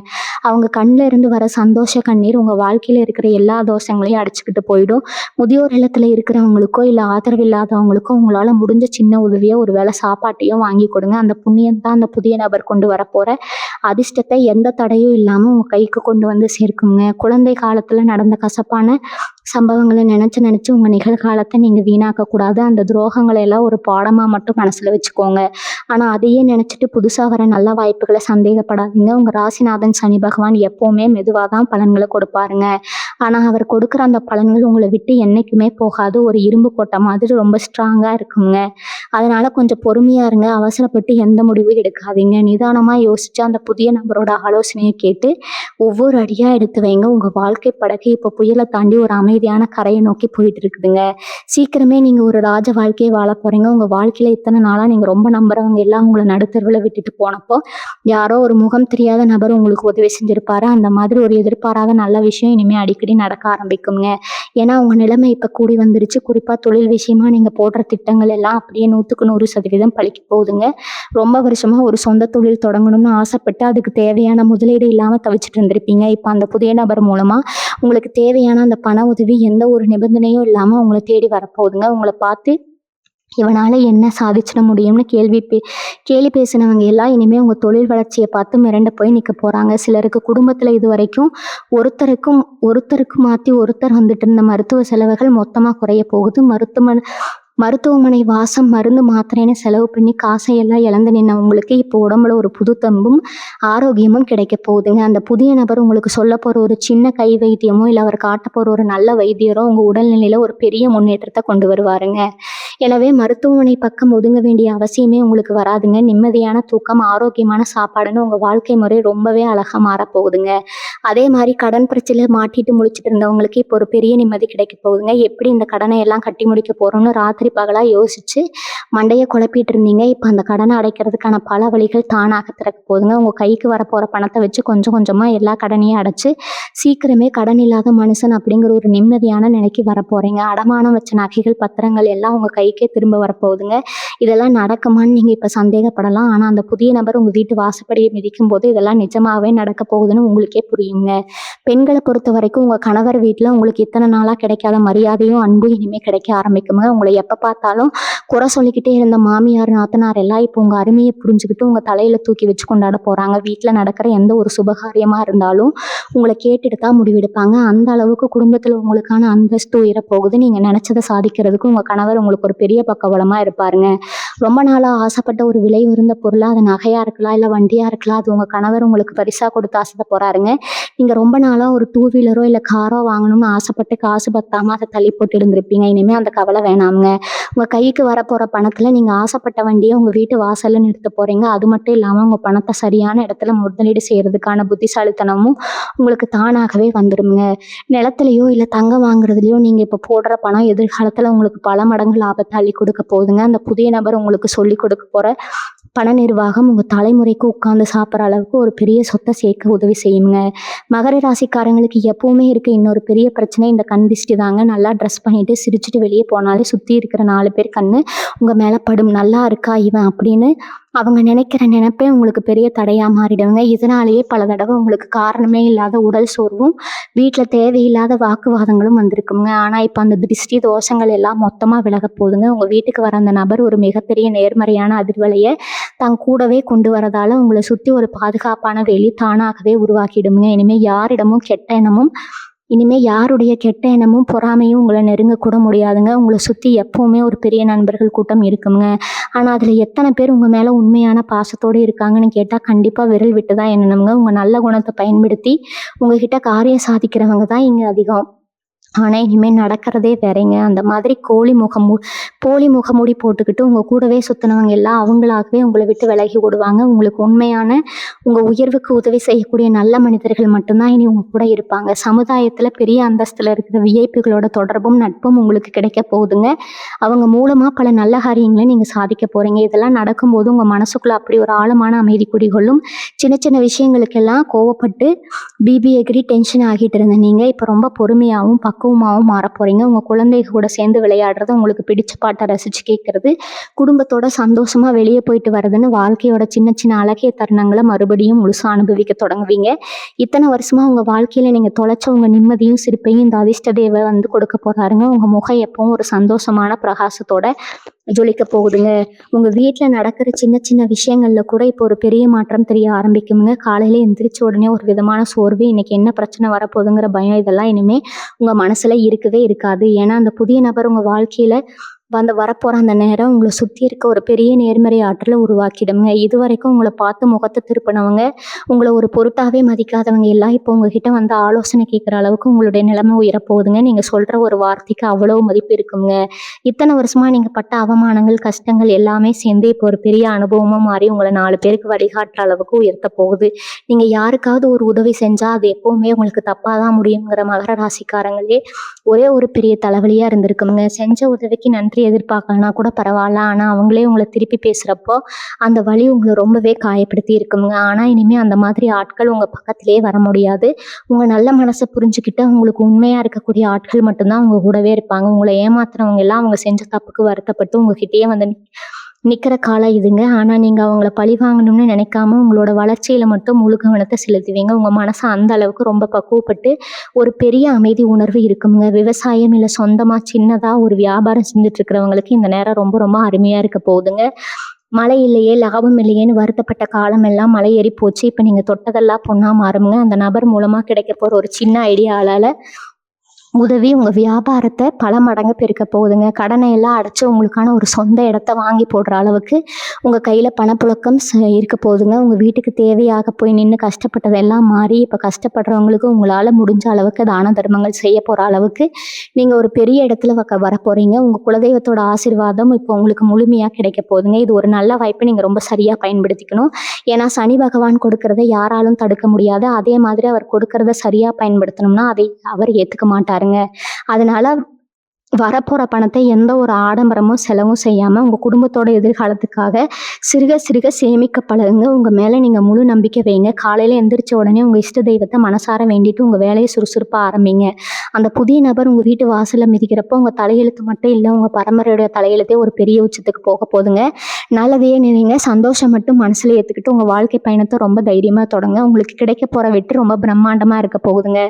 அவங்க கண்ணில் இருந்து வர சந்தோஷ கண்ணீர் உங்கள் வாழ்க்கையில் இருக்கிற எல்லா தோஷங்களையும் அடிச்சுக்கிட்டு போயிடும். முதியோர் இல்லத்தில் இருக்கிறவங்களுக்கோ இல்லை ஆதரவு இல்லாதவங்களுக்கோ உங்களால் முடிஞ்ச சின்ன உதவியோ ஒரு வேளை சாப்பாட்டையும் வாங்கி கொடுங்க. அந்த புண்ணியம் தான் அந்த புதிய நபர் கொண்டு வரப்போகிற அதிர்ஷ்டத்தை எந்த தடையும் இல்லாமல் உங்கள் கைக்கு கொண்டு வந்து சேர்க்குங்க. குழந்தை காலத்தில் நடந்த கசப்பான சம்பவங்களை நினச்சி உங்கள் நிகழ்காலத்தை நீங்கள் வீணாக்கக்கூடாது. அந்த துரோகங்களை எல்லாம் ஒரு பாடமாக மட்டும் மனசில் வச்சுக்கோங்க. ஆனால் அதையே நினச்சிட்டு புதுசாக வர நல்ல வாய்ப்புகளை சந்தேகப்படாதீங்க. உங்கள் ராசிநாதன் சனி பகவான் எப்போவுமே மெதுவாக தான் பலன்களை கொடுப்பாருங்க. ஆனால் அவர் கொடுக்குற அந்த பலன்கள் உங்களை விட்டு என்றைக்குமே போகாது. ஒரு இரும்பு கோட்டை மாதிரி ரொம்ப ஸ்ட்ராங்காக இருக்குங்க. அதனால் கொஞ்சம் பொறுமையாக இருங்க. அவசரப்பட்டு எந்த முடிவும் எடுக்காதீங்க. நிதானமாக யோசித்து அந்த புதிய நபரோட ஆலோசனையை கேட்டு ஒவ்வொரு அடியாக எடுத்து வைங்க. உங்கள் வாழ்க்கை படகு இப்போ புயலை தாண்டி ஒரு அமைதியான கரையை நோக்கி போயிட்டு இருக்குதுங்க. சீக்கிரமே நீங்கள் ஒரு ராஜ வாழ்க்கையை வாழ போகிறீங்க. உங்கள் வாழ்க்கையில் இத்தனை நாளாக நீங்கள் ரொம்ப நம்புறவங்க எல்லாம் உங்களை நடுத்தருவில் விட்டுட்டு போனப்போ யாரோ ஒரு முகம் தெரியாத நபர் உங்களுக்கு உதவி செஞ்சுருப்பாரு. அந்த மாதிரி ஒரு எதிர்பாராத நல்ல விஷயம் இனிமேல் அடிக்கடி நடக்க ஆரம்பிக்குங்க. ஏன்னா உங்கள் நிலைமை இப்போ கூடி வந்துருச்சு. குறிப்பாக தொழில் விஷயமா நீங்கள் போடுற திட்டங்கள் எல்லாம் அப்படியே 100% பழிக்க போகுதுங்க. ரொம்ப வருஷமாக ஒரு சொந்த தொழில் தொடங்கணும்னு ஆசைப்பட்டு அதுக்கு தேவையான முதலீடு இல்லாமல் தவிச்சிட்டு இருந்திருப்பீங்க. இப்போ அந்த புதிய நபர் மூலமாக உங்களுக்கு தேவையான அந்த பண உதவி எந்த ஒரு நிபந்தனையும் இல்லாமல் உங்களை தேடி வரப்போகுதுங்க. உங்களை பார்த்து இவனால் என்ன சாதிச்சிட முடியும்னு கேலி பேசினவங்க எல்லாம் இனிமேல் உங்கள் தொழில் வளர்ச்சியை பார்த்து மிரண்டு போய் நிற்க போகிறாங்க. சிலருக்கு குடும்பத்தில் இது வரைக்கும் ஒருத்தருக்கு மாற்றி ஒருத்தர் வந்துட்டு இருந்த மருத்துவ செலவுகள் மொத்தமாக குறைய போகுது. மருத்துவமனை வாசம் மருந்து மாத்திரைன்னு செலவு பண்ணி காசையெல்லாம் இழந்து நின்னவங்களுக்கு இப்போ உடம்புல ஒரு புது தம்பும் ஆரோக்கியமும் கிடைக்க போகுதுங்க. அந்த புதிய நபர் உங்களுக்கு சொல்ல போகிற ஒரு சின்ன கை வைத்தியமோ இல்லை அவர் காட்ட போகிற ஒரு நல்ல வைத்தியரோ உங்கள் உடல்நிலையில் ஒரு பெரிய முன்னேற்றத்தை கொண்டு வருவாருங்க. எனவே மருத்துவமனை பக்கம் ஒதுங்க வேண்டிய அவசியமே உங்களுக்கு வராதுங்க. நிம்மதியான தூக்கம், ஆரோக்கியமான சாப்பாடுன்னு உங்கள் வாழ்க்கை முறை ரொம்பவே அழகாக மாறப்போகுதுங்க. அதே மாதிரி கடன் பிரச்சனையில் மாட்டிட்டு முழிச்சிட்டு இருந்தவங்களுக்கு இப்போ ஒரு பெரிய நிம்மதி கிடைக்க போகுதுங்க. எப்படி இந்த கடனை எல்லாம் கட்டி முடிக்க போகிறோம்னு ராத்திரி பகலாக யோசிச்சு மண்டையை குழப்பிட்டு இருந்தீங்க. இப்போ அந்த கடனை அடைக்கிறதுக்கான பல வழிகள் தானாக திறக்க போகுதுங்க. உங்கள் கைக்கு வரப்போகிற பணத்தை வச்சு கொஞ்சம் கொஞ்சமாக எல்லா கடனையும் அடைச்சு சீக்கிரமே கடன் இல்லாத மனுஷன் அப்படிங்கிற ஒரு நிம்மதியான நிலைக்கு வரப்போகிறீங்க. அடமானம் வச்ச நகைகள் பத்திரங்கள் எல்லாம் உங்கள் கைக்கே திரும்ப வரப்போகுதுங்க. இதெல்லாம் நடக்குமான்னு நீங்கள் இப்போ சந்தேகப்படலாம். ஆனால் அந்த புதிய நபர் உங்கள் வீட்டு வாசப்படியை மிதிக்கும் போது இதெல்லாம் நிஜமாகவே நடக்க போகுதுன்னு உங்களுக்கே புரியுங்க. பெண்களை பொறுத்த வரைக்கும் உங்கள் கணவர் வீட்டில் உங்களுக்கு இத்தனை நாளாக கிடைக்காத மரியாதையும் அன்பும் இனிமேல் கிடைக்க ஆரம்பிக்குங்க. உங்களை எப்போ பார்த்தாலும் குறை சொல்லிக்கிட்டே இருந்த மாமியார் நாத்தனார் எல்லாம் இப்போ உங்கள் அருமையை புரிஞ்சுக்கிட்டு உங்கள் தலையில் தூக்கி வச்சு கொண்டாட போகிறாங்க. வீட்டில் நடக்கிற எந்த ஒரு சுபகாரியமாக இருந்தாலும் உங்களை கேட்டுட்டு தான் முடிவெடுப்பாங்க. அந்த அளவுக்கு குடும்பத்தில் உங்களுக்கான அந்தஸ்து உயரப்போகுது. நீங்கள் நினச்சதை சாதிக்கிறதுக்கு உங்கள் கணவர் உங்களுக்கு ஒரு பெரிய பக்கபலமாக இருப்பாருங்க. ரொம்ப நாளாக ஆசைப்பட்ட ஒரு விலை உயர்ந்த பொருளாக அது நகையாக இருக்கலாம் இல்லை வண்டியாக இருக்கலாம், அது உங்கள் கணவர் உங்களுக்கு பரிசாக கொடுத்து ஆசைப்பட போகிறாருங்க. நீங்கள் ரொம்ப நாளாக ஒரு 2 வீலரோ இல்லை காரோ வாங்கணும்னு ஆசைப்பட்டு காசு பத்தாமல் அதை தள்ளி போட்டு இருந்திருப்பீங்க. இனிமேல் அந்த கவலை வேணாமுங்க. உங்கள் கைக்கு வரப்போகிற பணத்தில் நீங்கள் ஆசைப்பட்ட வண்டியை உங்கள் வீட்டு வாசலில் நிறுத்த போகிறீங்க. அது மட்டும் இல்லாமல் உங்கள் பணத்தை சரியான இடத்துல முதலீடு செய்கிறதுக்கான புத்திசாலித்தனமும் உங்களுக்கு தானாகவே வந்துடுங்க. நிலத்துலையோ இல்லை தங்கம் வாங்குறதுலையோ நீங்கள் இப்போ போடுற பணம் எதிர்காலத்தில் உங்களுக்கு பல மடங்கு லாபத்தை அள்ளி கொடுக்க போகுதுங்க. அந்த புதிய நபர் உங்களுக்கு சொல்லி கொடுக்க போகிற பண நிர்வாகம் உங்கள் தலைமுறைக்கு உட்காந்து சாப்பிட்ற அளவுக்கு ஒரு பெரிய சொத்தை சேர்க்க உதவி செய்யுங்க. மகர ராசிக்காரங்களுக்கு எப்பவுமே இருக்க இன்னொரு பெரிய பிரச்சனை இந்த கண் திஷ்டி தாங்க. நல்லா ட்ரெஸ் பண்ணிட்டு சிரிச்சுட்டு வெளியே போனாலே சுற்றி இருக்கிற 4 பேர் கண்ணு உங்கள் மேலே படும். நல்லா இருக்கா இவன் அப்படின்னு அவங்க நினைக்கிற நினைப்பே உங்களுக்கு பெரிய தடையாக மாறிடுவாங்க. இதனாலேயே பல தடவை உங்களுக்கு காரணமே இல்லாத உடல் சோர்வும் வீட்டில் தேவையில்லாத வாக்குவாதங்களும் வந்திருக்குங்க. ஆனால் இப்போ அந்த திருஷ்டி தோஷங்கள் எல்லாம் மொத்தமாக விலக போகுதுங்க. உங்கள் வீட்டுக்கு வர அந்த நபர் ஒரு மிகப்பெரிய நேர்மறையான அதிர்வலையை தன் கூடவே கொண்டு வரதால உங்களை சுற்றி ஒரு பாதுகாப்பான வேலி தானாகவே உருவாக்கிடுங்க. இனிமேல் யாருடைய கெட்ட எண்ணமும் பொறாமையும் உங்களை நெருங்கக்கூட முடியாதுங்க. உங்களை சுற்றி எப்போவுமே ஒரு பெரிய நண்பர்கள் கூட்டம் இருக்குங்க. ஆனால் அதில் எத்தனை பேர் உங்கள் மேலே உண்மையான பாசத்தோடு இருக்காங்கன்னு கேட்டால் கண்டிப்பாக விரல் விட்டு தான் எண்ணணுங்க. உங்கள் நல்ல குணத்தை பயன்படுத்தி உங்ககிட்ட காரியம் சாதிக்கிறவங்க தான் இங்கே அதிகம். ஆனால் இனிமேல் நடக்கிறதே வேறங்க. அந்த மாதிரி போலி முகமூடி போட்டுக்கிட்டு உங்கள் கூடவே சுற்றினவங்க எல்லாம் அவங்களாகவே உங்களை விட்டு விலகி விடுவாங்க. உங்களுக்கு உண்மையான உங்கள் உயர்வுக்கு உதவி செய்யக்கூடிய நல்ல மனிதர்கள் மட்டும்தான் இனி உங்கள் கூட இருப்பாங்க. சமுதாயத்தில் பெரிய அந்தஸ்தில் இருக்கிற விஐபிகளோட தொடர்பும் நட்பும் உங்களுக்கு கிடைக்க போகுதுங்க. அவங்க மூலமாக பல நல்ல காரியங்களை நீங்கள் சாதிக்க போகிறீங்க. இதெல்லாம் நடக்கும்போது உங்கள் மனசுக்குள்ளே அப்படி ஒரு ஆழமான அமைதி குடிகொள்ளும். சின்ன சின்ன விஷயங்களுக்கெல்லாம் கோவப்பட்டு பிபி எகிரி டென்ஷன் ஆகிட்டு இருந்த நீங்கள் இப்போ ரொம்ப பொறுமையாகவும் பக்குவமாகவும் மாற போகிறீங்க. உங்கள் குழந்தைங்க கூட சேர்ந்து விளையாடுறது, உங்களுக்கு பிடிச்ச பாட்டை ரசித்து கேட்குறது, குடும்பத்தோட சந்தோஷமாக வெளியே போயிட்டு வர்றதுன்னு வாழ்க்கையோட சின்ன சின்ன அழகிய தருணங்களை மறுபடியும் முழுசாக அனுபவிக்க தொடங்குவீங்க. இத்தனை வருஷமாக உங்கள் வாழ்க்கையில் நீங்கள் தொலைச்ச உங்கள் நிம்மதியும் சிரிப்பையும் இந்த அதிர்ஷ்ட தேவை வந்து கொடுக்க போகிறாருங்க. உங்கள் முகம் எப்பவும் ஒரு சந்தோஷமான பிரகாசத்தோட ஜொலிக்க போகுதுங்க. உங்கள் வீட்டில் நடக்கிற சின்ன சின்ன விஷயங்களில் கூட இப்போ ஒரு பெரிய மாற்றம் தெரிய ஆரம்பிக்குங்க. காலையில் எந்திரிச்ச உடனே ஒரு விதமான சோர்வு, இன்னைக்கு என்ன பிரச்சனை வரப்போகுதுங்கிற பயம், இதெல்லாம் இனிமேல் உங்கள் மனசில் இருக்கவே இருக்காது. ஏன்னா அந்த புதிய நபர் உங்கள் வாழ்க்கையில் வரப்போகிற அந்த நேரம் உங்களை சுற்றி இருக்க ஒரு பெரிய நேர்மறை ஆற்றலை உருவாக்கிடுங்க. இது வரைக்கும் உங்களை பார்த்து முகத்தை திருப்பினவங்க, உங்களை ஒரு பொருட்டாகவே மதிக்காதவங்க எல்லாம் இப்போ உங்ககிட்ட வந்து ஆலோசனை கேட்குற அளவுக்கு உங்களுடைய நிலைமை உயரப்போகுதுங்க. நீங்கள் சொல்கிற ஒரு வார்த்தைக்கு அவ்வளோ மதிப்பு இருக்குங்க. இத்தனை வருஷமாக நீங்கள் பட்ட அவமானங்கள், கஷ்டங்கள் எல்லாமே சேர்ந்து இப்போ ஒரு பெரிய அனுபவமாக மாறி உங்களை 4 பேருக்கு வழிகாட்டுற அளவுக்கு உயர்த்த போகுது. நீங்கள் யாருக்காவது ஒரு உதவி செஞ்சால் அது எப்போவுமே உங்களுக்கு தப்பாக தான் முடியுங்கிற மகர ராசிக்காரங்களே ஒரே ஒரு பெரிய தலைவலியாக இருந்திருக்குங்க. செஞ்ச உதவிக்கு நன்றி எதிர்பார்க்கலனா கூட பரவாயில்ல, ஆனால் அவங்களே உங்களை திருப்பி பேசுகிறப்போ அந்த வலி உங்களை ரொம்பவே காயப்படுத்தி இருக்குங்க. ஆனால் இனிமேல் அந்த மாதிரி ஆட்கள் உங்கள் பக்கத்திலே வர முடியாது. உங்கள் நல்ல மனசை புரிஞ்சுக்கிட்டு உங்களுக்கு உண்மையாக இருக்கக்கூடிய ஆட்கள் மட்டும்தான் உங்கள் கூடவே இருப்பாங்க. உங்களை ஏமாத்துறவங்க எல்லாம் அவங்க செஞ்ச தப்புக்கு வருத்தப்பட்டு உங்ககிட்டயே வந்து நிற்கிற காலம் இதுங்க. ஆனால் நீங்கள் அவங்கள பழி வாங்கணும்னு நினைக்காம உங்களோட வளர்ச்சியில் மட்டும் முழு கவனத்தை செலுத்துவீங்க. உங்கள் மனசை அந்த அளவுக்கு ரொம்ப பக்குவப்பட்டு ஒரு பெரிய அமைதி உணர்வு இருக்குங்க. விவசாயம் இல்லை சொந்தமாக சின்னதாக ஒரு வியாபாரம் செஞ்சுட்டு இருக்கிறவங்களுக்கு இந்த நேரம் ரொம்ப ரொம்ப அருமையாக இருக்க போகுதுங்க. மழை இல்லையே, லாபம் இல்லையேன்னு வருத்தப்பட்ட காலம் எல்லாம் மழை ஏறி போச்சு. இப்போ நீங்கள் தொட்டதெல்லாம் பொண்ணா மாறுங்க. அந்த நபர் மூலமாக கிடைக்க போகிற ஒரு சின்ன ஐடியாவால் உதவி உங்கள் வியாபாரத்தை பல மடங்கு பெருக்க போகுதுங்க. கடனை எல்லாம் அடைச்சி உங்களுக்கான ஒரு சொந்த இடத்த வாங்கி போடுற அளவுக்கு உங்கள் கையில் பணப்புழக்கம் இருக்க போகுதுங்க. உங்கள் வீட்டுக்கு தேவையாக போய் நின்று கஷ்டப்பட்டதெல்லாம் மாறி இப்போ கஷ்டப்படுறவங்களுக்கு உங்களால் முடிஞ்ச அளவுக்கு தான தர்மங்கள் செய்ய போகிற அளவுக்கு நீங்கள் ஒரு பெரிய இடத்துல வர போகிறீங்க. உங்கள் குலதெய்வத்தோட ஆசீர்வாதம் இப்போ உங்களுக்கு முழுமையாக கிடைக்க போகுதுங்க. இது ஒரு நல்ல வாய்ப்பை நீங்கள் ரொம்ப சரியாக பயன்படுத்திக்கணும். ஏன்னா சனி பகவான் கொடுக்கறத யாராலும் தடுக்க முடியாது. அதே மாதிரி அவர் கொடுக்கறத சரியாக பயன்படுத்தணும்னா அதை அவர் ஏற்றுக்க மாட்டாருங்க. அதனால வரப்போகிற பணத்தை எந்த ஒரு ஆடம்பரமும் செலவும் செய்யாமல் உங்கள் குடும்பத்தோட எதிர்காலத்துக்காக சிறுக சிறுக சேமிக்க பழகுங்க. உங்கள் மேலே நீங்கள் முழு நம்பிக்கை வைங்க. காலையில் எந்திரிச்ச உடனே உங்கள் இஷ்ட தெய்வத்தை மனசார வேண்டிட்டு உங்கள் வேலையை சுறுசுறுப்பாக ஆரம்பிங்க. அந்த புதிய நபர் உங்கள் வீட்டு வாசலில் மிதிக்கிறப்போ உங்கள் தலையெழுத்து மட்டும் இல்லை, உங்கள் பரம்பரையோட தலையெழுத்தே ஒரு பெரிய உச்சத்துக்கு போக போதுங்க. நல்லதையே நினைங்க, சந்தோஷம் மட்டும் மனசில் ஏற்றுக்கிட்டு உங்கள் வாழ்க்கை பயணத்தை ரொம்ப தைரியமாக தொடங்க. உங்களுக்கு கிடைக்க போகிற வெற்றி ரொம்ப பிரம்மாண்டமாக இருக்க போகுதுங்க.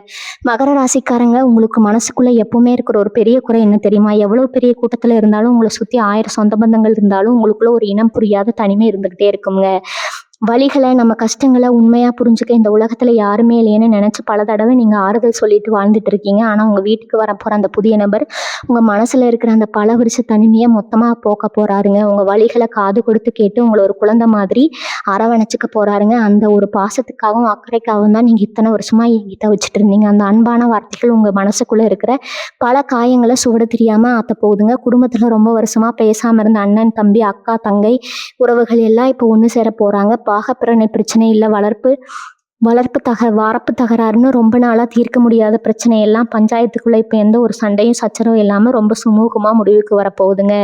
மகர ராசிக்காரங்க, உங்களுக்கு மனசுக்குள்ளே எப்பவுமே இருக்கிற ஒரு பெரிய குறை என்ன தெரியுமா? எவ்வளோ பெரிய கூட்டத்தில் இருந்தாலும் உங்களை சுற்றி 1000 சொந்த பந்தங்கள் இருந்தாலும் உங்களுக்குள்ள ஒரு இனம் புரியாத தனிமை இருந்துக்கிட்டே இருக்குங்க. வலிகளை, நம்ம கஷ்டங்களை உண்மையாக புரிஞ்சுக்க இந்த உலகத்தில் யாருமே இல்லையேன்னு நினச்சி பல தடவை நீங்கள் ஆறுதல் சொல்லிட்டு வாழ்ந்துட்டு இருக்கீங்க. ஆனால் உங்கள் வீட்டுக்கு வரப்போகிற அந்த புதிய நபர் உங்கள் மனசில் இருக்கிற அந்த பல வருஷ தனிமையை மொத்தமாக போக்க போகிறாருங்க. உங்கள் வலிகளை காது கொடுத்து கேட்டு உங்களை ஒரு குழந்தை மாதிரி அரவணைச்சிக்க போகிறாருங்க. அந்த ஒரு பாசத்துக்காகவும் அக்கறைக்காகவும் தான் நீங்கள் இத்தனை வருஷமாக என்கிட்ட வச்சுட்டு இருந்தீங்க. அந்த அன்பான வார்த்தைகள் உங்கள் மனசுக்குள்ளே இருக்கிற பல காயங்களை சுவட தெரியாமல் ஆற்ற போகுதுங்க. குடும்பத்தில் ரொம்ப வருஷமாக பேசாமல் இருந்த அண்ணன், தம்பி, அக்கா, தங்கை உறவுகள் எல்லாம் இப்போ ஒன்று சேர போகிறாங்க. பாகப்பிரணை பிரச்சனை இல்லை, வாரப்பு தகராறுன்னு ரொம்ப நாளாக தீர்க்க முடியாத பிரச்சனை எல்லாம் பஞ்சாயத்துக்குள்ளே இப்போ எந்த ஒரு சண்டையும் சச்சரவும் இல்லாமல் ரொம்ப சுமூகமாக முடிவுக்கு வரப்போகுதுங்க.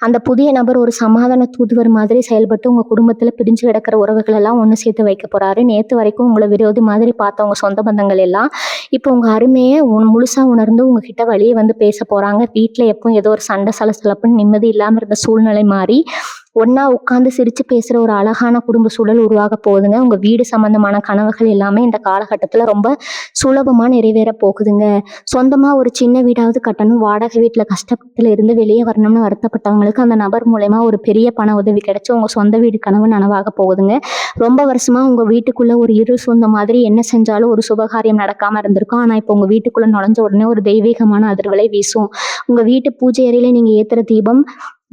அந்த புதிய நபர் ஒரு சமாதான தூதுவர் மாதிரி செயல்பட்டு உங்கள் குடும்பத்தில் பிரிஞ்சு கிடக்கிற உறவுகள் எல்லாம் ஒன்று சேர்த்து வைக்க போகிறாரு. நேற்று வரைக்கும் உங்களை விரோதி மாதிரி பார்த்தவங்க சொந்த பந்தங்கள் எல்லாம் இப்போ உங்கள் அருமையை முழுசாக உணர்ந்து உங்ககிட்ட வழியே வந்து பேச போகிறாங்க. வீட்டில் எப்போ ஏதோ ஒரு சண்டை சலசலப்புன்னு நிம்மதி இல்லாமல் இருந்த சூழ்நிலை மாறி ஒன்றா உட்காந்து சிரித்து பேசுகிற ஒரு அழகான குடும்ப சூழல் உருவாக போகுதுங்க. உங்கள் வீடு சம்மந்தமான கனவுகள் எல்லாமே இந்த காலகட்டத்தில் ரொம்ப சுலபமாக நிறைவேற போகுதுங்க. சொந்தமாக ஒரு சின்ன வீடாவது கட்டணும், வாடகை வீட்டில் கஷ்டத்தில் இருந்து வெளியே வரணும்னு வருத்தப்பட்டவங்களுக்கு அந்த நபர் மூலமா ஒரு பெரிய பண உதவி கிடைச்சி உங்கள் சொந்த வீடு கனவு நனவாக போகுதுங்க. ரொம்ப வருஷமாக உங்கள் வீட்டுக்குள்ளே ஒரு சொந்த மாதிரி என்ன செஞ்சாலும் ஒரு சுபகாரியம் நடக்காமல் இருந்திருக்கும். ஆனால் இப்போ உங்கள் வீட்டுக்குள்ளே நுழைஞ்ச உடனே ஒரு தெய்வீகமான அதிர்வலை வீசும். உங்கள் வீட்டு பூஜை அறையில் நீங்கள் ஏற்றுற தீபம்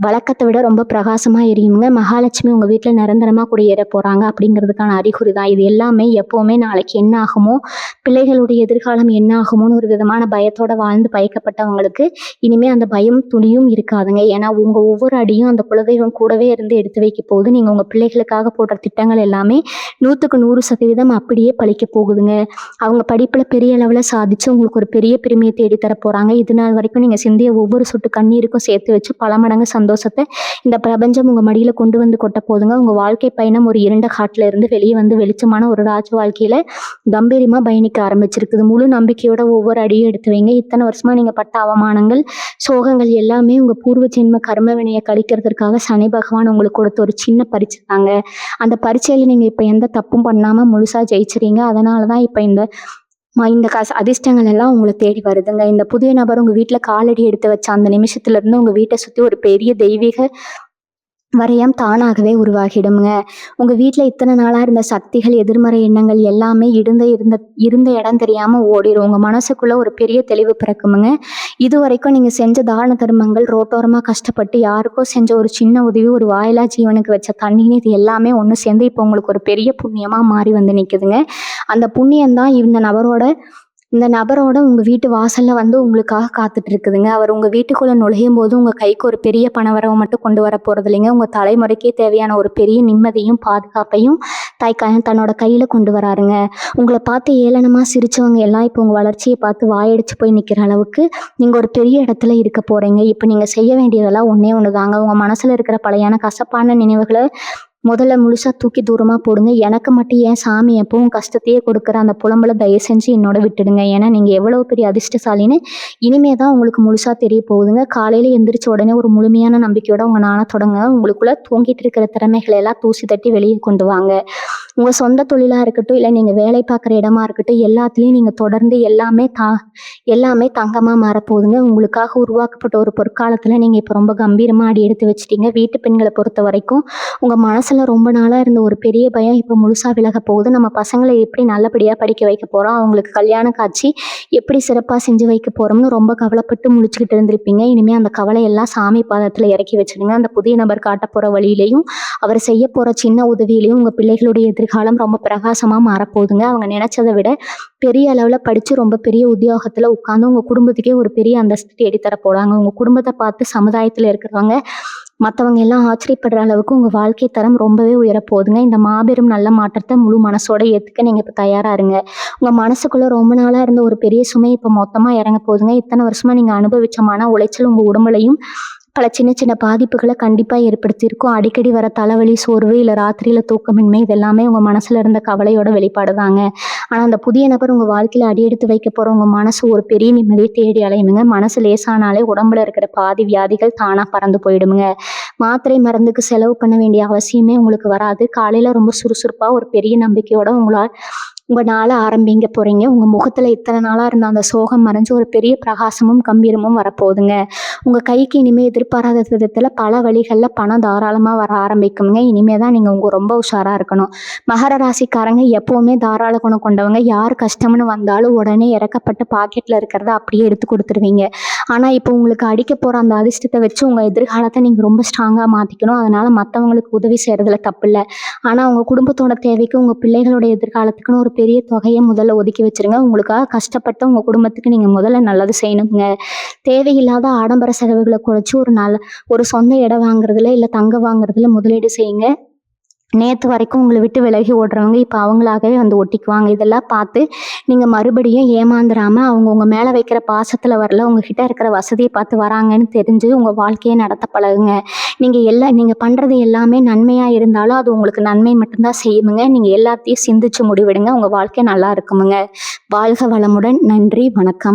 வழக்கத்தை விட ரொம்ப பிரகாசமாக எரியுங்க. மகாலட்சுமி உங்கள் வீட்டில் நிரந்தரமாக குடியேற போகிறாங்க அப்படிங்கிறதுக்கான அறிகுறி தான் இது எல்லாமே. எப்போவுமே நாளைக்கு என்ன ஆகுமோ, பிள்ளைகளுடைய எதிர்காலம் என்ன ஆகுமோன்னு ஒரு விதமான பயத்தோடு வாழ்ந்து பயக்கப்பட்டவங்களுக்கு இனிமேல் அந்த பயம் துணியும் இருக்காதுங்க. ஏன்னா உங்கள் ஒவ்வொரு அடியும் அந்த குலதெய்வம் கூடவே இருந்து எடுத்து வைக்க போகுது. நீங்கள் உங்கள் பிள்ளைகளுக்காக போடுற திட்டங்கள் எல்லாமே 100க்கு 100% அப்படியே பழிக்க போகுதுங்க. அவங்க படிப்பில் பெரிய அளவில் சாதிச்சு உங்களுக்கு ஒரு பெரிய பெருமையை தேடித்தர போகிறாங்க. இது நாள் வரைக்கும் நீங்கள் சிந்திய ஒவ்வொரு சொட்டு கண்ணீருக்கும் சேர்த்து வச்சு பல மடங்கு சந்தோஷத்தை இந்த பிரபஞ்சம் உங்கள் மடியில் கொண்டு வந்து கொட்ட போதுங்க. உங்கள் வாழ்க்கை பயணம் ஒரு இருண்ட காட்டில் இருந்து வெளியே வந்து வெளிச்சமான ஒரு ராஜ வாழ்க்கையில் கம்பீரமாக பயணிக்க ஆரம்பிச்சிருக்குது. முழு நம்பிக்கையோட ஒவ்வொரு அடியும் எடுத்து வைங்க. இத்தனை வருஷமாக நீங்கள் பட்ட அவமானங்கள், சோகங்கள் எல்லாமே உங்கள் பூர்வ ஜென்ம கர்ம வினையை கழிக்கிறதுக்காக சனி பகவான் உங்களுக்கு கொடுத்த ஒரு சின்ன பரீட்சை தாங்க. அந்த பரீட்சையில் நீங்கள் இப்போ எந்த தப்பும் பண்ணாமல் முழுசாக ஜெயிச்சிறீங்க. அதனால தான் இப்போ இந்த அதிர்ஷ்டங்கள் எல்லாம் உங்களை தேடி வருதுங்க. இந்த புதிய நபர் உங்கள் வீட்டில் காலடி எடுத்து வச்ச அந்த நிமிஷத்துலேருந்து உங்கள் வீட்டை சுற்றி ஒரு பெரிய தெய்வீக வரையம் தானாகவே உருவாகிடுங்க. உங்கள் வீட்டில் இத்தனை நாளாக இருந்த சக்திகள், எதிர்மறை எண்ணங்கள் எல்லாமே இருந்த இடம் தெரியாமல் ஓடிடும். உங்கள் மனசுக்குள்ளே ஒரு பெரிய தெளிவு பிறக்குமுங்க. இது வரைக்கும் நீங்கள் செஞ்ச தான தர்மங்கள், ரோட்டோரமாக கஷ்டப்பட்டு யாருக்கோ செஞ்ச ஒரு சின்ன உதவி, ஒரு வாயிலா ஜீவனுக்கு வச்ச தண்ணீர், இது எல்லாமே ஒன்று சேர்ந்து இப்போ உங்களுக்கு ஒரு பெரிய புண்ணியமாக மாறி வந்து நிற்குதுங்க. அந்த புண்ணியம்தான் இந்த நபரோட உங்கள் வீட்டு வாசலில் வந்து உங்களுக்காக காத்துட்டு இருக்குதுங்க. அவர் உங்கள் வீட்டுக்குள்ளே நுழையும் போது உங்கள் கைக்கு ஒரு பெரிய பணவரவை மட்டும் கொண்டு வர போகிறது இல்லைங்க. உங்கள் தலைமுறைக்கே தேவையான ஒரு பெரிய நிம்மதியும் பாதுகாப்பையும் தன்னோட கையில் கொண்டு வராருங்க. உங்களை பார்த்து ஏளனமாக சிரித்தவங்க எல்லாம் இப்போ உங்கள் வளர்ச்சியை பார்த்து வாயடிச்சு போய் நிற்கிற அளவுக்கு நீங்கள் ஒரு பெரிய இடத்துல இருக்க போகிறீங்க. இப்போ நீங்கள் செய்ய வேண்டியதெல்லாம் ஒன்று தாங்க. உங்கள் மனசில் இருக்கிற பழையான கசப்பான நினைவுகளை முதல்ல முழுசாக தூக்கி தூரமாக போடுங்க. எனக்கு மட்டும் ஏன் சாமி எப்பவும் கஷ்டத்தையே கொடுக்குற அந்த புலம்பலை தயவு செஞ்சு என்னோட விட்டுடுங்க. ஏன்னா நீங்கள் எவ்வளோ பெரிய அதிர்ஷ்டசாலின்னு இனிமே தான் உங்களுக்கு முழுசாக தெரிய போகுதுங்க. காலையில் எந்திரிச்ச உடனே ஒரு முழுமையான நம்பிக்கையோட உங்கள் நாளை தொடங்க. உங்களுக்குள்ளே தூங்கிட்டு இருக்கிற திறமைகளை எல்லாம் தூசி தட்டி வெளியே கொண்டு வாங்க. உங்கள் சொந்த தொழிலாக இருக்கட்டும், இல்லை நீங்கள் வேலை பார்க்குற இடமா இருக்கட்டும், எல்லாத்துலேயும் நீங்கள் தொடர்ந்து எல்லாமே தங்கமாக மாறப்போகுதுங்க. உங்களுக்காக உருவாக்கப்பட்ட ஒரு பொற்காலத்தில் நீங்கள் இப்போ ரொம்ப கம்பீரமாக அடி எடுத்து வச்சிட்டீங்க. வீட்டு பெண்களை பொறுத்த வரைக்கும் உங்கள் மனசில் ரொம்ப நாளாக இருந்த ஒரு பெரிய பயம் இப்போ முழுசாக விலக போகுது. நம்ம பசங்களை எப்படி நல்லபடியாக படிக்க வைக்க போகிறோம், அவங்களுக்கு கல்யாண காட்சி எப்படி சிறப்பாக செஞ்சு வைக்க போகிறோம்னு ரொம்ப கவலைப்பட்டு முழிச்சுக்கிட்டு இருந்திருப்பீங்க. இனிமேல் அந்த கவலையெல்லாம் சாமி பாதத்தில் இறக்கி வச்சுடுங்க. அந்த புதிய நபர் காட்ட போகிற வழியிலையும் அவர் செய்ய போகிற சின்ன உதவியிலையும் உங்கள் பிள்ளைகளுடைய எதிர்காலம் ரொம்ப பிரகாசமாக மாறப்போகுதுங்க. அவங்க நினச்சதை விட பெரிய அளவில் படித்து ரொம்ப பெரிய உத்தியோகத்தில் உட்காந்து உங்கள் குடும்பத்துக்கே ஒரு பெரிய அந்தஸ்து தேடித்தர போகிறாங்க. உங்கள் குடும்பத்தை பார்த்து சமுதாயத்தில் இருக்கிறவங்க மற்றவங்க எல்லாம் ஆச்சரியப்படுற அளவுக்கு உங்கள் வாழ்க்கை தரம் ரொம்பவே உயரப்போகுதுங்க. இந்த மாபெரும் நல்ல மாற்றத்தை முழு மனசோட ஏற்றுக்க நீங்கள் இப்போ தயாராக இருங்க. உங்கள் மனசுக்குள்ளே ரொம்ப நாளாக இருந்த ஒரு பெரிய சுமை இப்போ மொத்தமாக இறங்க போகுதுங்க. இத்தனை வருஷமாக நீங்கள் அனுபவிச்ச மன உளைச்சல் உங்கள் உடம்புலையும் பல சின்ன சின்ன பாதிப்புகளை கண்டிப்பாக ஏற்படுத்தியிருக்கும். அடிக்கடி வர தலைவலி, சோர்வு, இல்லை ராத்திரியில் தூக்கமின்மை, இதெல்லாமே உங்கள் மனசில் இருந்த கவலையோட வெளிப்பாடு தாங்க. ஆனால் அந்த புதிய நபர் உங்கள் வாழ்க்கையில் அடியெடுத்து வைக்க போகிற உங்கள் மனசு ஒரு பெரிய நிம்மதியை தேடி அலையுமுங்க. மனசு லேசானாலே உடம்புல இருக்கிற பாதி வியாதிகள் தானாக பறந்து போயிடுமுங்க. மாத்திரை மருந்துக்கு செலவு பண்ண வேண்டிய அவசியமே உங்களுக்கு வராது. காலையில் ரொம்ப சுறுசுறுப்பாக ஒரு பெரிய நம்பிக்கையோட உங்கள் நாளை ஆரம்பிங்க போகிறீங்க. உங்கள் முகத்தில் இத்தனை நாளாக இருந்த அந்த சோகம் மறைஞ்சு ஒரு பெரிய பிரகாசமும் கம்பீரமும் வரப்போகுதுங்க. உங்கள் கைக்கு இனிமேல் எதிர்பாராத விதத்தில் பல வழிகளில் பணம் தாராளமாக வர ஆரம்பிக்குங்க. இனிமேல் தான் நீங்கள் ரொம்ப உஷாராக இருக்கணும். மகர ராசிக்காரங்க எப்போவுமே தாராள குணம் கொண்டவங்க. யார் கஷ்டம்னு வந்தாலும் உடனே இறக்கப்பட்ட பாக்கெட்டில் இருக்கிறத அப்படியே எடுத்து கொடுத்துருவீங்க. ஆனால் இப்போ உங்களுக்கு அடிக்க போகிற அந்த அதிர்ஷ்டத்தை வச்சு உங்கள் எதிர்காலத்தை நீங்கள் ரொம்ப ஸ்ட்ராங்காக மாற்றிக்கணும். அதனால் மற்றவங்களுக்கு உதவி செய்கிறதுல தப்பு இல்லை. ஆனால் உங்கள் குடும்பத்தோட தேவைக்கு, உங்கள் பிள்ளைகளோட எதிர்காலத்துக்குன்னு ஒரு பெரிய தொகையை முதல்ல ஒதுக்கி வச்சுருங்க. உங்களுக்காக கஷ்டப்பட்ட உங்கள் குடும்பத்துக்கு நீங்கள் முதல்ல நல்லது செய்யணுங்க. தேவையில்லாத ஆடம்பர செலவுகளை குறைச்சி ஒரு சொந்த இடம் வாங்குறதுல, இல்லை தங்கம் வாங்குறதுல முதலீடு செய்யுங்க. நேற்று வரைக்கும் உங்களை விட்டு விலகி ஓடுறவங்க இப்போ அவங்களாகவே வந்து ஒட்டிக்குவாங்க. இதெல்லாம் பார்த்து நீங்கள் மறுபடியும் ஏமாந்துடாமல் அவங்க உங்கள் மேலே வைக்கிற பாசத்தில் வரல, உங்ககிட்ட இருக்கிற வசதியை பார்த்து வராங்கன்னு தெரிஞ்சு உங்கள் வாழ்க்கையை நடத்த பழகுங்க. நீங்கள் பண்ணுறது எல்லாமே நன்மையாக இருந்தாலும் அது உங்களுக்கு நன்மை மட்டும்தான் செய்யுமுங்க. நீங்கள் எல்லாத்தையும் சிந்திச்சு முடிவெடுங்க. உங்கள் வாழ்க்கை நல்லா இருக்குமுங்க. வாழ்க வளமுடன். நன்றி, வணக்கம்.